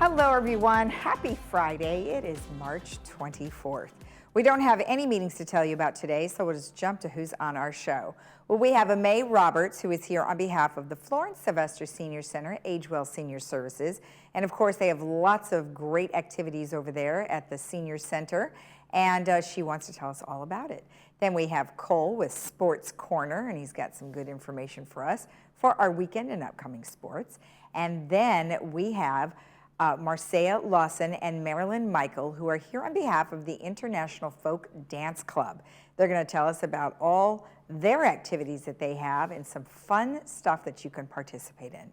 Hello everyone, happy Friday. It is March 24th. We don't have any meetings to tell you about today, so we'll just jump to who's on our show. Well, we have May Roberts, who is here on behalf of the Florence Sylvester Senior Center, Agewell Senior Services. And of course, they have lots of great activities over there at the Senior Center, and she wants to tell us all about it. Then we have Cole with Sports Corner, and he's got some good information for us for our weekend and upcoming sports. And then we have Marcia Lawson and Marilyn Michael, who are here on behalf of the International Folk Dance Club. They're going to tell us about all their activities that they have and some fun stuff that you can participate in.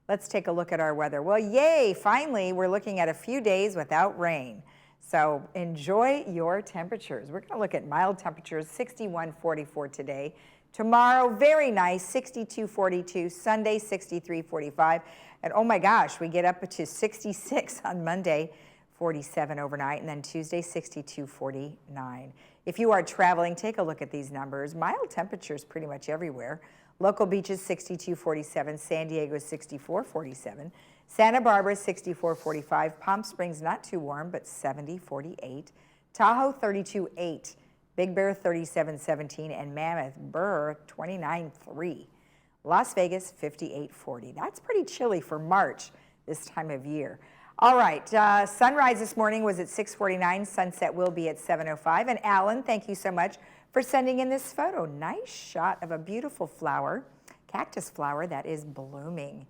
Let's take a look at our weather. Well, yay, finally, we're looking at a few days without rain. So enjoy your temperatures. We're going to look at mild temperatures, 61-44 today. Tomorrow, very nice, 62-42. Sunday, 63-45. And oh my gosh, we get up to 66 on Monday, 47 overnight, and then Tuesday, 62-49. If you are traveling, take a look at these numbers. Mild temperatures pretty much everywhere. Local beaches, 62-47. San Diego, 64-47. Santa Barbara, 64-45. Palm Springs, not too warm, but 70-48. Tahoe, 32-8. Big Bear, 37-17. And Mammoth, Burr, 29-3. Las Vegas, 58-40. That's pretty chilly for March this time of year. All right, sunrise this morning was at 6:49. Sunset will be at 7:05. And Alan, thank you so much for sending in this photo. Nice shot of a beautiful flower, cactus flower that is blooming.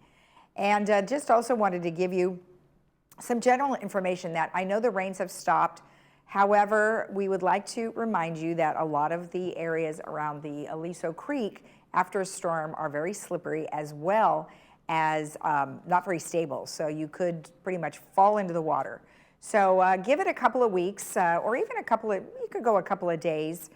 And just also wanted to give you some general information that I know the rains have stopped. However, we would like to remind you that a lot of the areas around the Aliso Creek after a storm are very slippery, as well as not very stable. So you could pretty much fall into the water. So give it a couple of weeks or even you could go a couple of days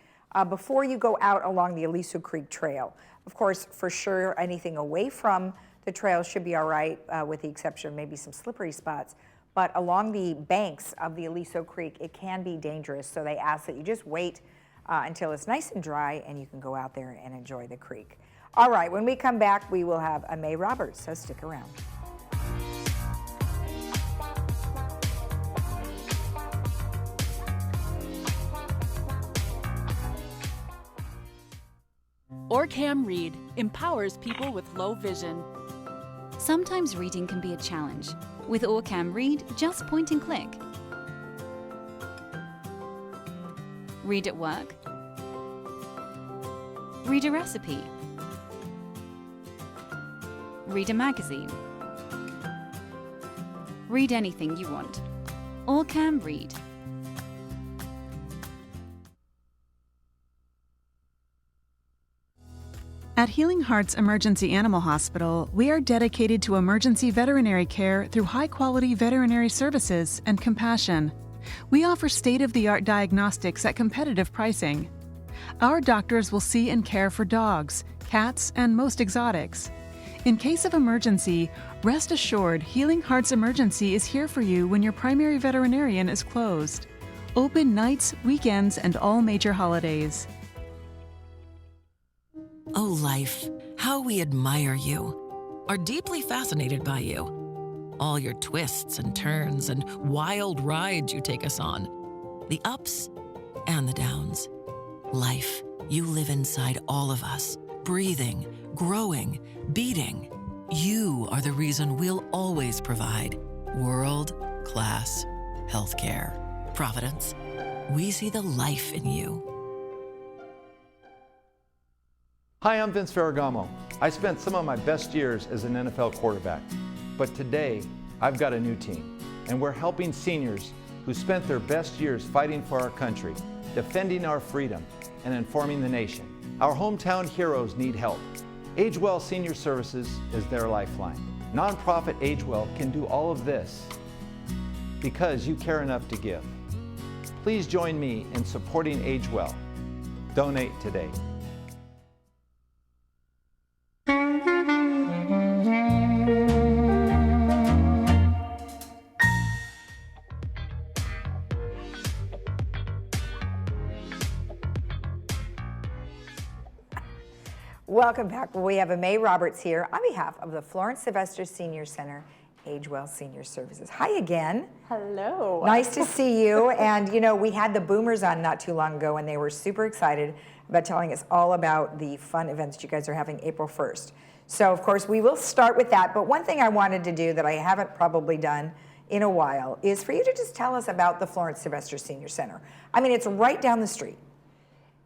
before you go out along the Aliso Creek Trail. Of course, for sure, anything away from the trail should be all right, with the exception of maybe some slippery spots. But along the banks of the Aliso Creek, it can be dangerous. So they ask that you just wait until it's nice and dry and you can go out there and enjoy the creek. All right, when we come back, we will have May Roberts, so stick around. Orcam Read empowers people with low vision. Sometimes reading can be a challenge. With Orcam Read, just point and click. Read at work. Read a recipe. Read a magazine. Read anything you want. Orcam Read. At Healing Hearts Emergency Animal Hospital, we are dedicated to emergency veterinary care through high-quality veterinary services and compassion. We offer state-of-the-art diagnostics at competitive pricing. Our doctors will see and care for dogs, cats, and most exotics. In case of emergency, rest assured Healing Hearts Emergency is here for you when your primary veterinarian is closed. Open nights, weekends, and all major holidays. Oh, life, how we admire you, are deeply fascinated by you. All your twists and turns and wild rides you take us on. The ups and the downs. Life, you live inside all of us, breathing, growing, beating. You are the reason we'll always provide world-class healthcare. Providence, we see the life in you. Hi, I'm Vince Ferragamo. I spent some of my best years as an NFL quarterback, but today I've got a new team, and we're helping seniors who spent their best years fighting for our country, defending our freedom, and informing the nation. Our hometown heroes need help. Agewell Senior Services is their lifeline. Nonprofit Agewell can do all of this because you care enough to give. Please join me in supporting Agewell. Donate today. Welcome back. We have May Roberts here on behalf of the Florence Sylvester Senior Center, Age Well Senior Services. Hi again. Hello. Nice to see you. And you know, we had the Boomers on not too long ago, and they were super excited about telling us all about the fun events that you guys are having April 1st. So of course we will start with that, but one thing I wanted to do that I haven't probably done in a while is for you to just tell us about the Florence Sylvester Senior Center. I mean, it's right down the street.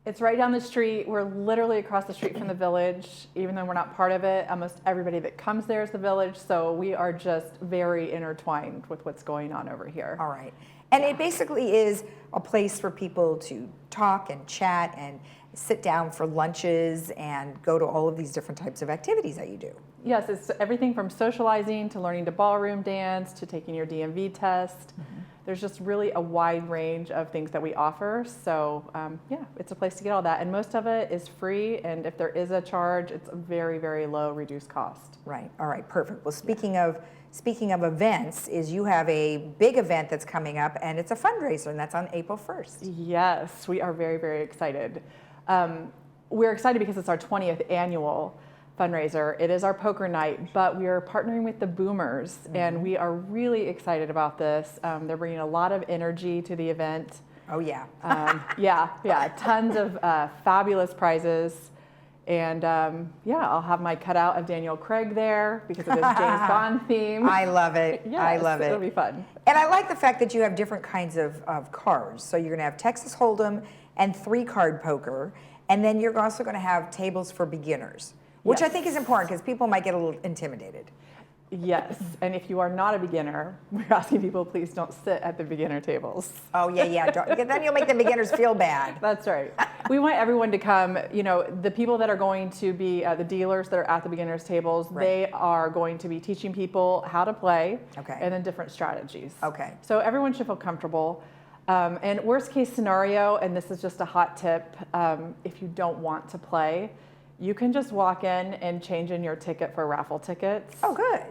It's right down the street. We're literally across the street from the village. Even though we're not part of it, almost everybody that comes there is the village. So we are just very intertwined with what's going on over here. All right. And it basically is a place for people to talk and chat and sit down for lunches and go to all of these different types of activities that you do. Yes, it's everything from socializing to learning to ballroom dance to taking your DMV test. There's just really a wide range of things that we offer. So yeah, it's a place to get all that. And most of it is free. And if there is a charge, it's a very, very low reduced cost. Right. All right. Perfect. Well, speaking of events, is you have a big event that's coming up, and it's a fundraiser, and that's on April 1st. Yes, we are very, very excited. We're excited because it's our 20th annual fundraiser. It is our poker night, but we are partnering with the Boomers, and we are really excited about this. They're bringing a lot of energy to the event. Oh, yeah. Yeah, tons of fabulous prizes. And yeah, I'll have my cutout of Daniel Craig there because of his James Bond theme. I love it. Yes, I love it. It'll be fun. And I like the fact that you have different kinds of cards. So you're going to have Texas Hold'em and 3-card poker, and then you're also going to have tables for beginners, which I think is important because people might get a little intimidated. Yes, and if you are not a beginner, we're asking people please don't sit at the beginner tables. Oh, yeah. Because then you'll make the beginners feel bad. That's right. We want everyone to come. You know, the people that are going to be the dealers that are at the beginners tables, they are going to be teaching people how to play and then different strategies. Okay. So everyone should feel comfortable. And worst case scenario, and this is just a hot tip, if you don't want to play, you can just walk in and change in your ticket for raffle tickets. Oh, good.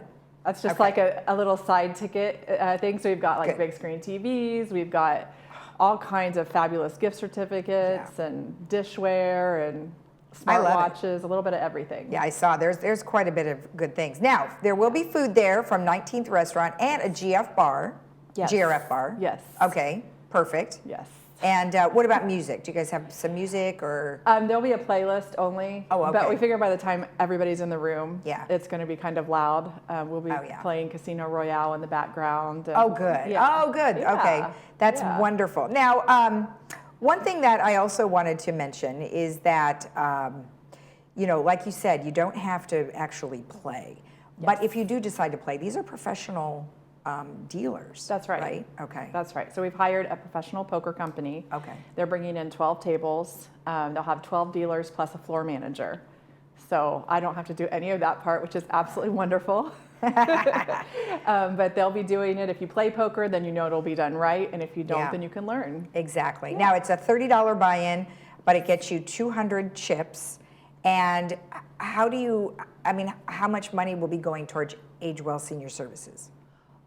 That's just like a little side ticket thing. So we've got like big screen TVs, we've got all kinds of fabulous gift certificates and dishware and smartwatches, a little bit of everything. Yeah, I saw there's quite a bit of good things. Now, there will be food there from 19th Restaurant and a GF bar, GRF bar. Yes. Okay, perfect. Yes. And what about music? Do you guys have some music or? There'll be a playlist only. Oh, okay. But we figure by the time everybody's in the room, it's going to be kind of loud. We'll be playing Casino Royale in the background. And, oh, good. Yeah. Oh, good. Yeah. Okay. That's wonderful. Now, one thing that I also wanted to mention is that, you know, like you said, you don't have to actually play. Yes. But if you do decide to play, these are professional dealers. That's right. Right? Okay. That's right. So we've hired a professional poker company. Okay. They're bringing in 12 tables. They'll have 12 dealers plus a floor manager. So I don't have to do any of that part, which is absolutely wonderful. But they'll be doing it. If you play poker, then you know it'll be done right. And if you don't, then you can learn. Exactly. Now, it's a $30 buy-in, but it gets you 200 chips. And how much money will be going towards Age Well Senior Services?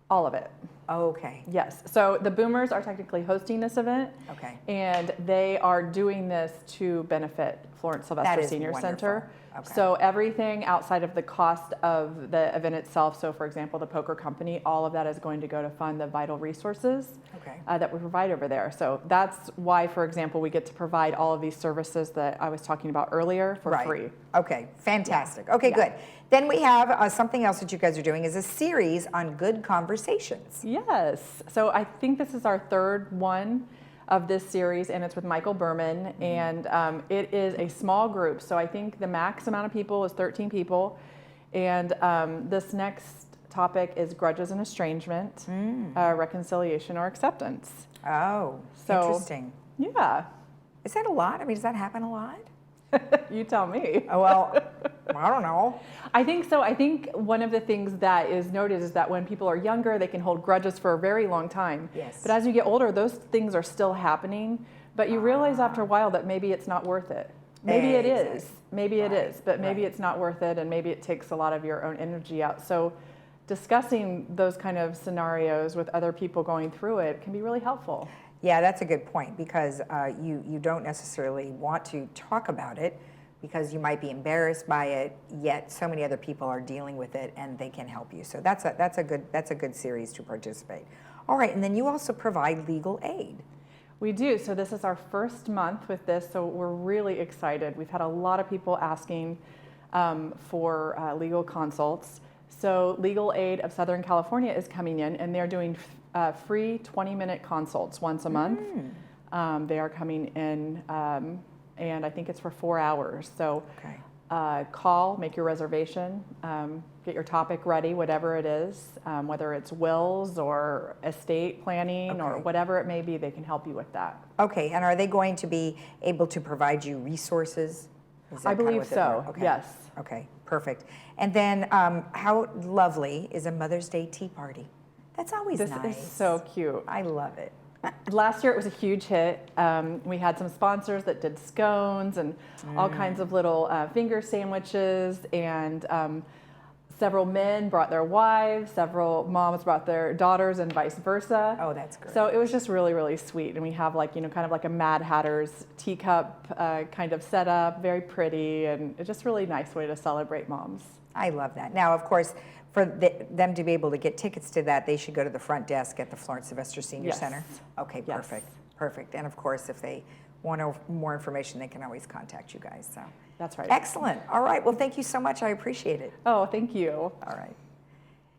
All of it. Okay. Yes. So the Boomers are technically hosting this event. Okay. And they are doing this to benefit Florence Sylvester Senior Center. Okay. So everything outside of the cost of the event itself, so for example, the poker company, all of that is going to go to fund the vital resources that we provide over there. So that's why, for example, we get to provide all of these services that I was talking about earlier for free. Okay, fantastic. Okay, good. Then we have something else that you guys are doing is a series on good conversations. Yes. So I think this is our third one of this series, and it's with Michael Berman, and it is a small group. So I think the max amount of people is 13 people, and this next topic is grudges and estrangement, reconciliation or acceptance. Oh, so, interesting. Yeah. Is that a lot? I mean, does that happen a lot? You tell me. Oh, well, I don't know. I think so. I think one of the things that is noted is that when people are younger, they can hold grudges for a very long time. Yes. But as you get older, those things are still happening. But you realize after a while that maybe it's not worth it. Maybe it is. Maybe it is. But maybe it's not worth it, and maybe it takes a lot of your own energy out. So discussing those kind of scenarios with other people going through it can be really helpful. Yeah, that's a good point because you don't necessarily want to talk about it, because you might be embarrassed by it, yet so many other people are dealing with it and they can help you. So that's a good series to participate. All right, and then you also provide legal aid. We do. So this is our first month with this, so we're really excited. We've had a lot of people asking for legal consults. So Legal Aid of Southern California is coming in, and they're doing free 20-minute consults once a month. They are coming in, and I think it's for 4 hours. So call, make your reservation, get your topic ready, whatever it is, whether it's wills or estate planning or whatever it may be, they can help you with that. Okay, and are they going to be able to provide you resources? Is that I kind of believe what they're so, doing? Okay. yes. Okay, perfect. And then how lovely is a Mother's Day tea party? That's always This nice. is so cute. I love it. Last year it was a huge hit. We had some sponsors that did scones and all kinds of little finger sandwiches, and several men brought their wives, several moms brought their daughters, and vice versa. Oh, that's great. So it was just really, really sweet. And we have like, kind of like a Mad Hatter's teacup kind of setup, very pretty, and it's just really nice way to celebrate moms. I love that. Now, of course, for them to be able to get tickets to that, they should go to the front desk at the Florence Sylvester Senior Yes. Center. Okay, Yes. perfect, perfect. And of course, if they want more information, they can always contact you guys. So That's right. excellent. All right. Well, thank you so much. I appreciate it. Oh, thank you. All right.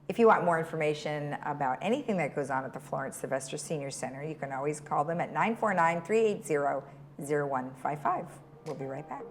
If you want more information about anything that goes on at the Florence Sylvester Senior Center, you can always call them at 949-380-0155. We'll be right back.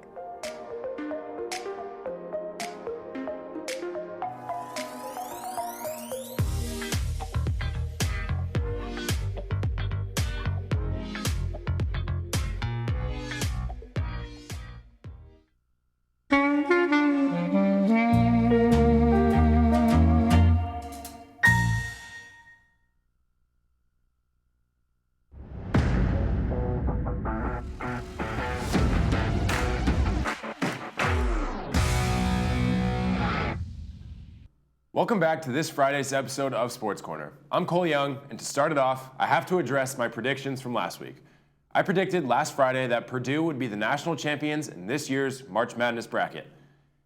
Welcome back to this Friday's episode of Sports Corner. I'm Cole Young, and to start it off, I have to address my predictions from last week. I predicted last Friday that Purdue would be the national champions in this year's March Madness bracket.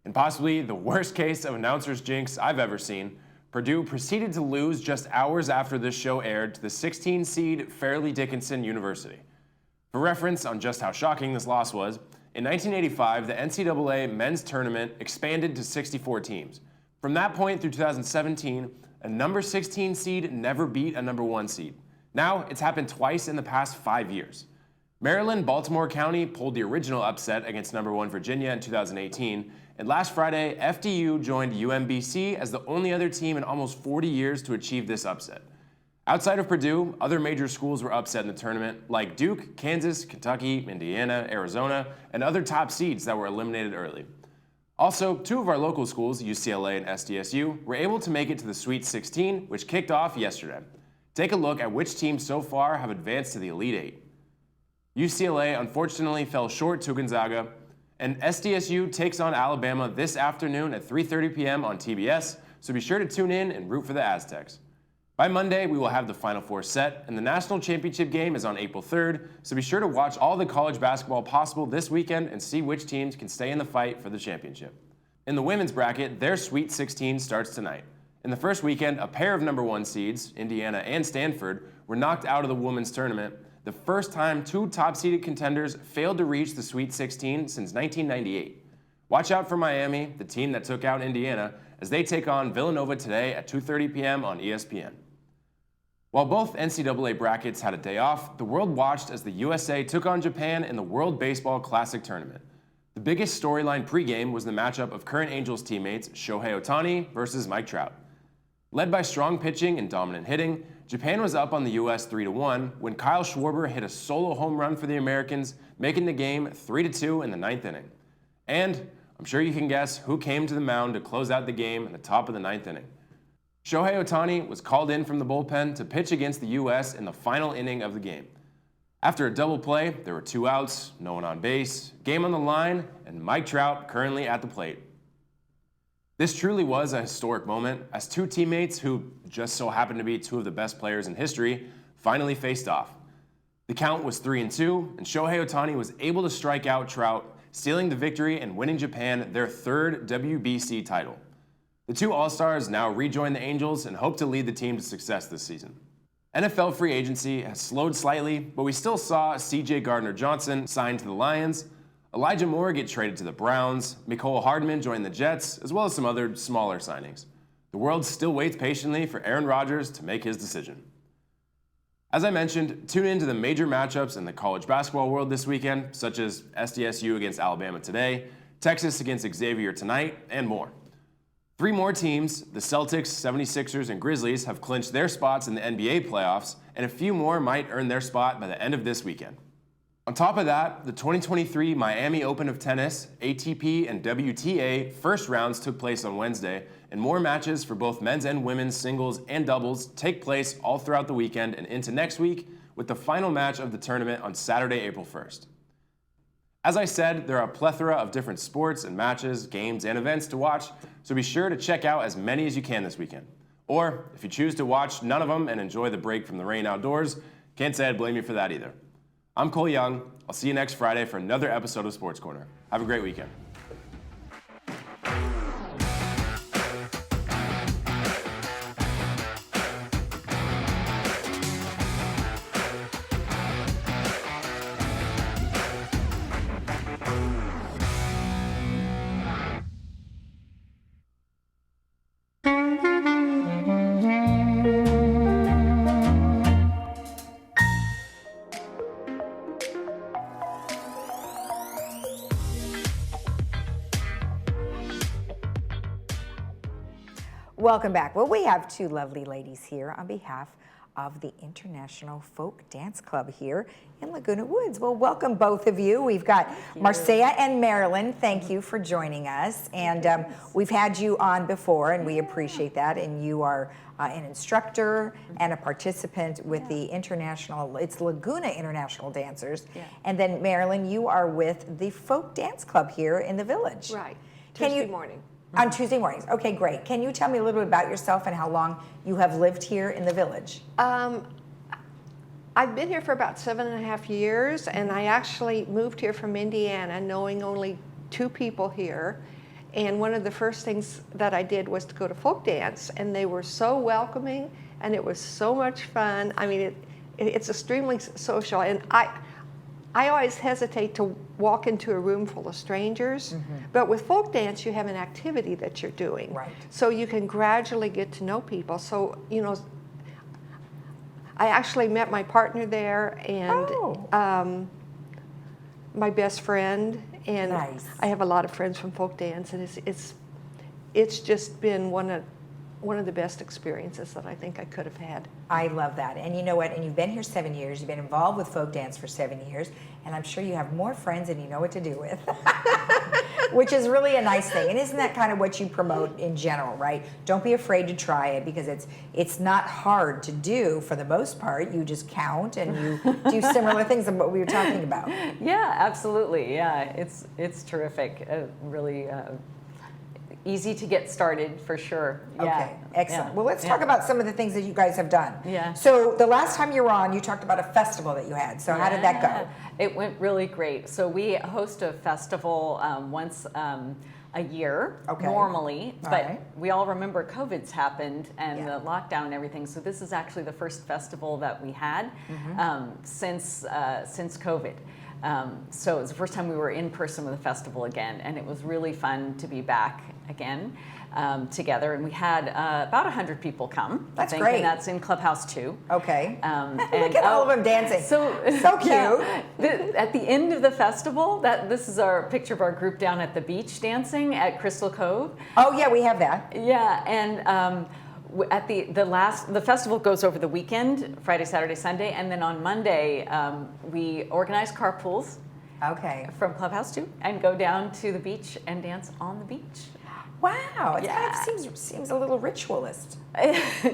In possibly the worst case of announcer's jinx I've ever seen, Purdue proceeded to lose just hours after this show aired to the 16-seed Fairleigh Dickinson University. For reference on just how shocking this loss was, in 1985, the NCAA men's tournament expanded to 64 teams. From that point through 2017, a number 16 seed never beat a number 1 seed. Now, it's happened twice in the past 5 years. Maryland-Baltimore County pulled the original upset against number 1 Virginia in 2018, and last Friday, FDU joined UMBC as the only other team in almost 40 years to achieve this upset. Outside of Purdue, other major schools were upset in the tournament, like Duke, Kansas, Kentucky, Indiana, Arizona, and other top seeds that were eliminated early. Also, 2 of our local schools, UCLA and SDSU, were able to make it to the Sweet 16, which kicked off yesterday. Take a look at which teams so far have advanced to the Elite 8. UCLA unfortunately fell short to Gonzaga, and SDSU takes on Alabama this afternoon at 3:30 p.m. on TBS, so be sure to tune in and root for the Aztecs. By Monday, we will have the Final Four set, and the national championship game is on April 3rd, so be sure to watch all the college basketball possible this weekend and see which teams can stay in the fight for the championship. In the women's bracket, their Sweet 16 starts tonight. In the first weekend, a pair of number 1 seeds, Indiana and Stanford, were knocked out of the women's tournament, the first time 2 top-seeded contenders failed to reach the Sweet 16 since 1998. Watch out for Miami, the team that took out Indiana, as they take on Villanova today at 2:30 p.m. on ESPN. While both NCAA brackets had a day off, the world watched as the USA took on Japan in the World Baseball Classic Tournament. The biggest storyline pregame was the matchup of current Angels teammates Shohei Ohtani versus Mike Trout. Led by strong pitching and dominant hitting, Japan was up on the US 3-1 when Kyle Schwarber hit a solo home run for the Americans, making the game 3-2 in the 9th inning. And I'm sure you can guess who came to the mound to close out the game in the top of the 9th inning. Shohei Ohtani was called in from the bullpen to pitch against the U.S. in the final inning of the game. After a double play, there were 2 outs, no one on base, game on the line, and Mike Trout currently at the plate. This truly was a historic moment as 2 teammates who just so happened to be 2 of the best players in history finally faced off. The count was 3-2, and Shohei Ohtani was able to strike out Trout, stealing the victory and winning Japan their third WBC title. The two All-Stars now rejoin the Angels and hope to lead the team to success this season. NFL free agency has slowed slightly, but we still saw C.J. Gardner-Johnson signed to the Lions, Elijah Moore get traded to the Browns, Mecole Hardman join the Jets, as well as some other smaller signings. The world still waits patiently for Aaron Rodgers to make his decision. As I mentioned, tune into the major matchups in the college basketball world this weekend, such as SDSU against Alabama today, Texas against Xavier tonight, and more. 3 more teams, the Celtics, 76ers, and Grizzlies, have clinched their spots in the NBA playoffs, and a few more might earn their spot by the end of this weekend. On top of that, the 2023 Miami Open of Tennis, ATP, and WTA first rounds took place on Wednesday, and more matches for both men's and women's singles and doubles take place all throughout the weekend and into next week, with the final match of the tournament on Saturday, April 1st. As I said, there are a plethora of different sports and matches, games, and events to watch, so be sure to check out as many as you can this weekend. Or, if you choose to watch none of them and enjoy the break from the rain outdoors, can't say I'd blame you for that either. I'm Cole Young. I'll see you next Friday for another episode of Sports Corner. Have a great weekend. Welcome back. Well, we have 2 lovely ladies here on behalf of the International Folk Dance Club here in Laguna Woods. Well, welcome both of you. We've got Marcia and Marilyn. Thank you for joining us. And we've had you on before, and we appreciate that. And you are an instructor and a participant with the International, it's Laguna International Dancers. Yeah. And then Marilyn, you are with the Folk Dance Club here in the village. Right. Can Tuesday you- morning. On Tuesday mornings. Okay, great. Can you tell me a little bit about yourself and how long you have lived here in the village? I've been here for about 7.5 years, and I actually moved here from Indiana knowing only 2 people here. And one of the first things that I did was to go to folk dance, and they were so welcoming, and it was so much fun. I mean, it's extremely social, and I always hesitate to walk into a room full of strangers, but with folk dance, you have an activity that you're doing. Right. So you can gradually get to know people. So, you know, I actually met my partner there and my best friend, and Nice. I have a lot of friends from folk dance, and it's just been one of the best experiences that I think I could have had. I love that. And you know what? And you've been here 7 years. You've been involved with folk dance for 7 years. And I'm sure you have more friends than you know what to do with, which is really a nice thing. And isn't that kind of what you promote in general, right? Don't be afraid to try it, because it's not hard to do for the most part. You just count and you do similar things than what we were talking about. Yeah, absolutely. Yeah, it's terrific. Really easy to get started for sure. Yeah. Okay, excellent. Yeah. Well, let's talk about some of the things that you guys have done. Yeah. So the last time you were on, you talked about a festival that you had. So how did that go? It went really great. So we host a festival once a year normally, All but right. we all remember COVID's happened and Yeah. the lockdown and everything. So this is actually the first festival that we had since COVID. So it was the first time we were in person with a festival again, and it was really fun to be back again together. And we had about 100 people come. That's I think, great. And that's in Clubhouse 2. Okay. And, Look at all of them dancing. So cute. yeah, at the end of the festival, this is our picture of our group down at the beach dancing at Crystal Cove. Oh yeah, we have that. Yeah, and at the festival goes over the weekend, Friday, Saturday, Sunday, and then on Monday we organize carpools Okay. from Clubhouse 2 and go down to the beach and dance on the beach. Wow, it Yeah. kind of seems a little ritualist.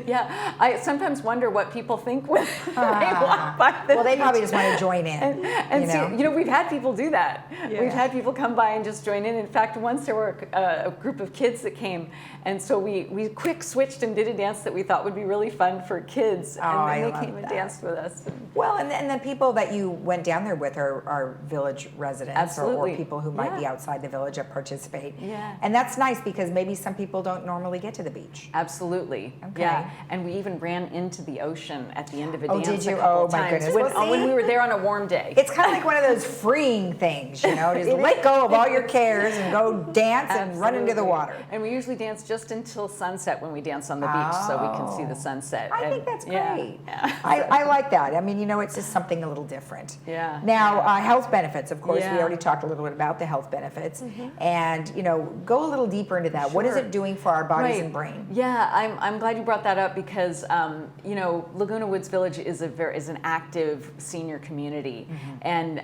Yeah, I sometimes wonder what people think when they walk by the Well, they probably beach. just want to join in. And see, we've had people do that. Yeah. We've had people come by and just join in. In fact, once there were a group of kids that came, and so we quick switched and did a dance that we thought would be really fun for kids. Oh, and I then they love came and that. danced with us. Well, and the people that you went down there with are village residents or Absolutely. people who might be Yeah. outside the village that participate. Yeah. And that's nice because maybe some people don't normally get to the beach. Absolutely. Okay. Yeah. And we even ran into the ocean at the end of a Oh, dance did you? a couple Oh, my times goodness. when, Well, when see? we were there on a warm day. It's kind of like one of those freeing things, just let go of all your cares and go dance and run into the Absolutely. water. And we usually dance just until sunset when we dance on the beach, so we can see the sunset. I And- think that's yeah, great. Yeah. I like that. I mean, it's just something a little different. Yeah. Now, health benefits, of course, we Yeah. already talked a little bit about the health benefits. And, go a little deeper into that. What is Sure. it doing for our bodies Right. and brain? Yeah, I'm glad you brought that up because Laguna Woods Village is an active senior community, and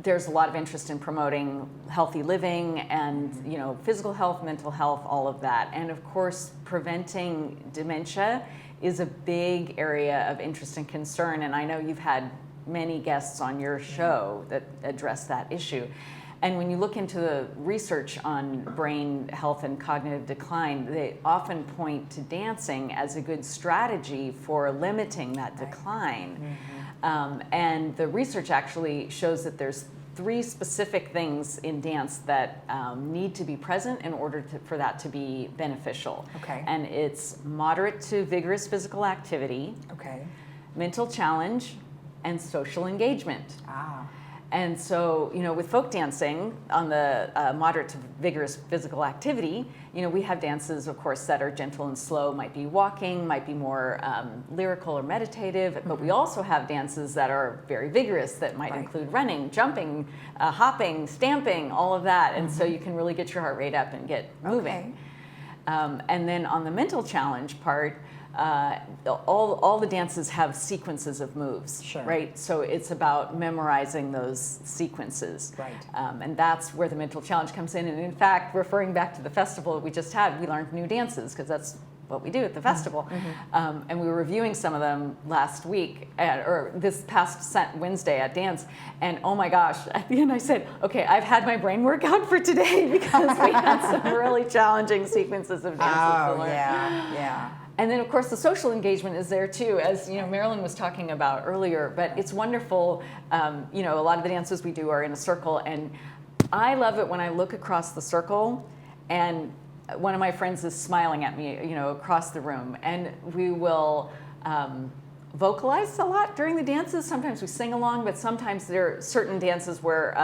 there's a lot of interest in promoting healthy living and physical health, mental health, all of that, and of course preventing dementia is a big area of interest and concern. And I know you've had many guests on your show that address that issue. And when you look into the research on brain health and cognitive decline, they often point to dancing as a good strategy for limiting that decline. And the research actually shows that there's 3 specific things in dance that need to be present in order for that to be beneficial. Okay. And it's moderate to vigorous physical activity, Okay. mental challenge, and social engagement. Ah. And so, with folk dancing on the moderate to vigorous physical activity, we have dances, of course, that are gentle and slow, might be walking, might be more lyrical or meditative, but we also have dances that are very vigorous that might include running, jumping, hopping, stamping, all of that. And so you can really get your heart rate up and get moving. And then on the mental challenge part, all the dances have sequences of moves, Sure. right? So it's about memorizing those sequences. Right. And that's where the mental challenge comes in. And in fact, referring back to the festival we just had, we learned new dances because that's what we do at the festival. And we were reviewing some of them last week, or this past Wednesday at dance. And oh my gosh, at the end I said, okay, I've had my brain workout for today because we had some really challenging sequences of dances to learn. yeah. And then, of course, the social engagement is there too, as Marilyn was talking about earlier. But it's wonderful. A lot of the dances we do are in a circle, and I love it when I look across the circle, and one of my friends is smiling at me, across the room, and we will vocalize a lot during the dances. Sometimes we sing along, but sometimes there are certain dances where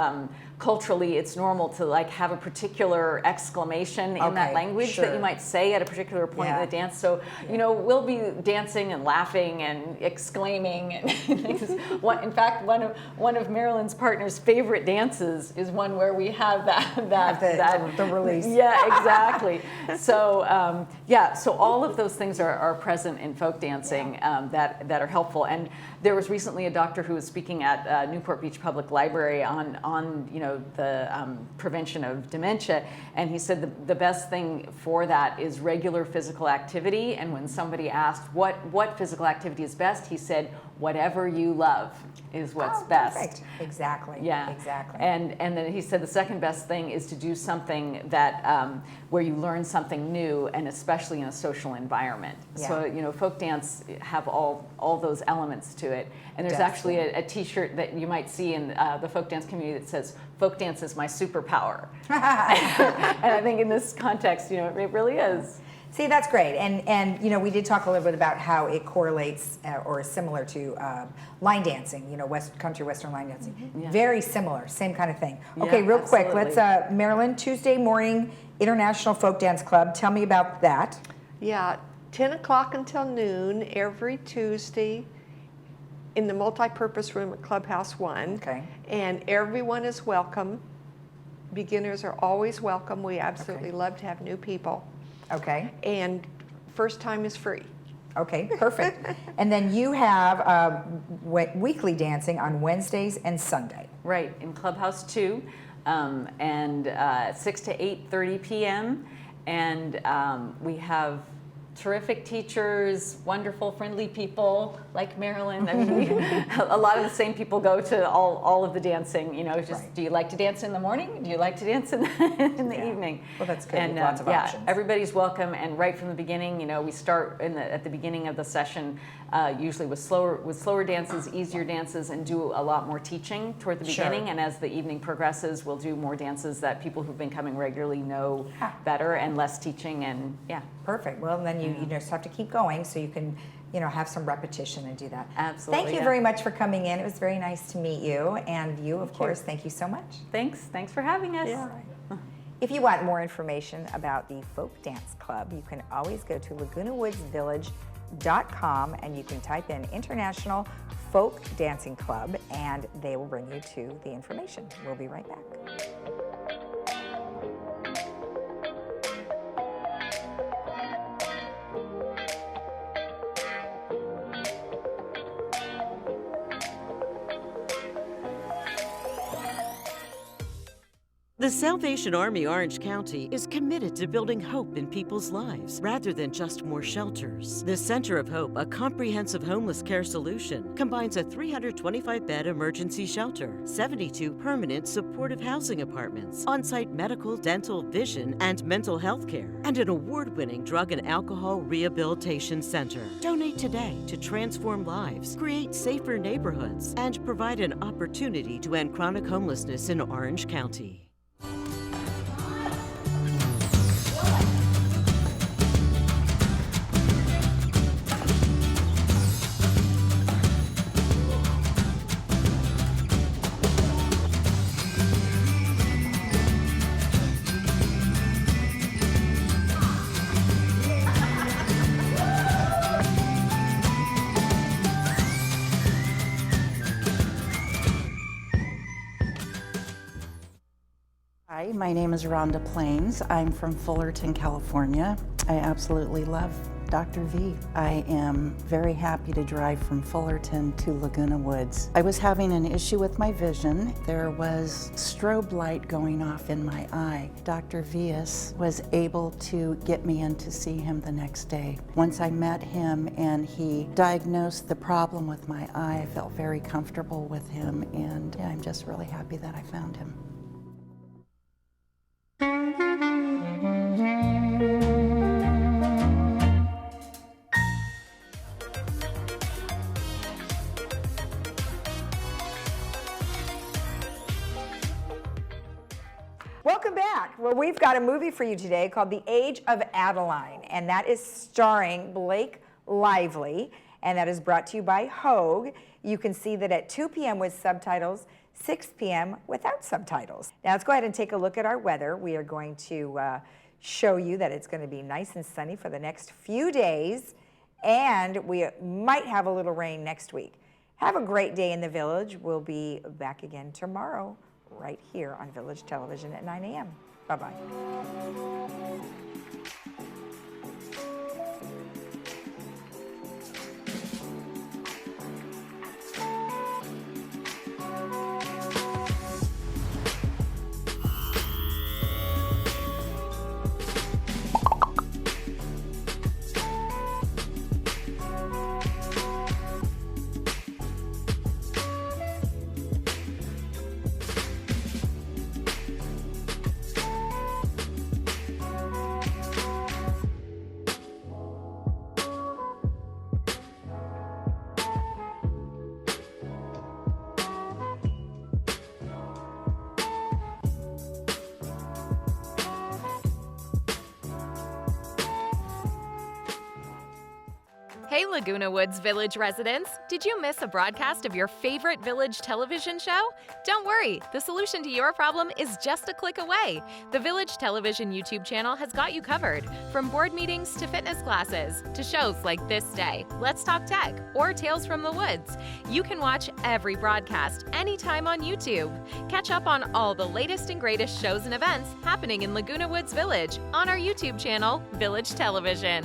culturally it's normal to have a particular exclamation in that language that you might say at a particular point in the dance. So we'll be dancing and laughing and exclaiming and things. In fact, one of Marilyn's partner's favorite dances is one where we have the release. Yeah, exactly. So so all of those things are present in folk dancing that are helpful. And there was recently a doctor who was speaking at Newport Beach Public Library on the prevention of dementia, and he said the best thing for that is regular physical activity. And when somebody asked what physical activity is best, he said whatever you love is what's best. Perfect. Exactly. Yeah, exactly. And then he said the second best thing is to do something that where you learn something new, and especially in a social environment. Yeah. So folk dance have all those elements to it. And there's actually a T-shirt that you might see in the folk dance community that says "Folk dance is my superpower," and I think in this context, it really is. See, that's great. And we did talk a little bit about how it correlates or is similar to line dancing, country western line dancing. Yeah. Very similar, same kind of thing. Yeah, Okay, real quick, absolutely. let's, Marilyn, Tuesday morning, International Folk Dance Club. Tell me about that. Yeah, 10 o'clock until noon every Tuesday in the multi-purpose room at Clubhouse 1. Okay. And everyone is welcome. Beginners are always welcome. We absolutely love to have new people. Okay. And first time is free. Okay, perfect. And then you have weekly dancing on Wednesdays and Sunday. Right, in Clubhouse 2, and 6 to 8:30 p.m. And we have terrific teachers, wonderful, friendly people like Marilyn. I mean, a lot of the same people go to all of the dancing. You know, just do you like to dance in the morning? Do you like to dance in the evening? Well, that's good. And Lots of options. everybody's welcome. And right from the beginning, you know, we start at the beginning of the session, usually with slower dances, easier dances, and do a lot more teaching toward the beginning. And as the evening progresses, we'll do more dances that people who've been coming regularly know better, and less teaching. And Perfect. Well, then you just have to keep going so you can, have some repetition and do that. Absolutely. Thank you very much for coming in. It was very nice to meet you. And you, of course, thank you so much. Thanks for having us. Yeah. If you want more information about the Folk Dance Club, you can always go to lagunawoodsvillage.com and you can type in International Folk Dancing Club and they will bring you to the information. We'll be right back. The Salvation Army Orange County is committed to building hope in people's lives rather than just more shelters. The Center of Hope, a comprehensive homeless care solution, combines a 325-bed emergency shelter, 72 permanent supportive housing apartments, on-site medical, dental, vision, and mental health care, and an award-winning drug and alcohol rehabilitation center. Donate today to transform lives, create safer neighborhoods, and provide an opportunity to end chronic homelessness in Orange County. Hi, my name is Rhonda Plains. I'm from Fullerton, California. I absolutely love Dr. V. I am very happy to drive from Fullerton to Laguna Woods. I was having an issue with my vision. There was strobe light going off in my eye. Dr. Vias was able to get me in to see him the next day. Once I met him and he diagnosed the problem with my eye, I felt very comfortable with him, and I'm just really happy that I found him. Welcome back. Well, we've got a movie for you today called The Age of Adeline, and that is starring Blake Lively, and that is brought to you by Hogue. You can see that at 2 p.m. with subtitles, 6 p.m. without subtitles. Now let's go ahead and take a look at our weather. We are going to show you that it's going to be nice and sunny for the next few days, and we might have a little rain next week. Have a great day in the Village. We'll be back again tomorrow right here on Village Television at 9 a.m. Bye-bye. Hey Laguna Woods Village residents! Did you miss a broadcast of your favorite Village television show? Don't worry, the solution to your problem is just a click away. The Village Television YouTube channel has got you covered. From board meetings to fitness classes, to shows like ThisDay, Let's Talk Tech, or Tales from the Woods. You can watch every broadcast anytime on YouTube. Catch up on all the latest and greatest shows and events happening in Laguna Woods Village on our YouTube channel, Village Television.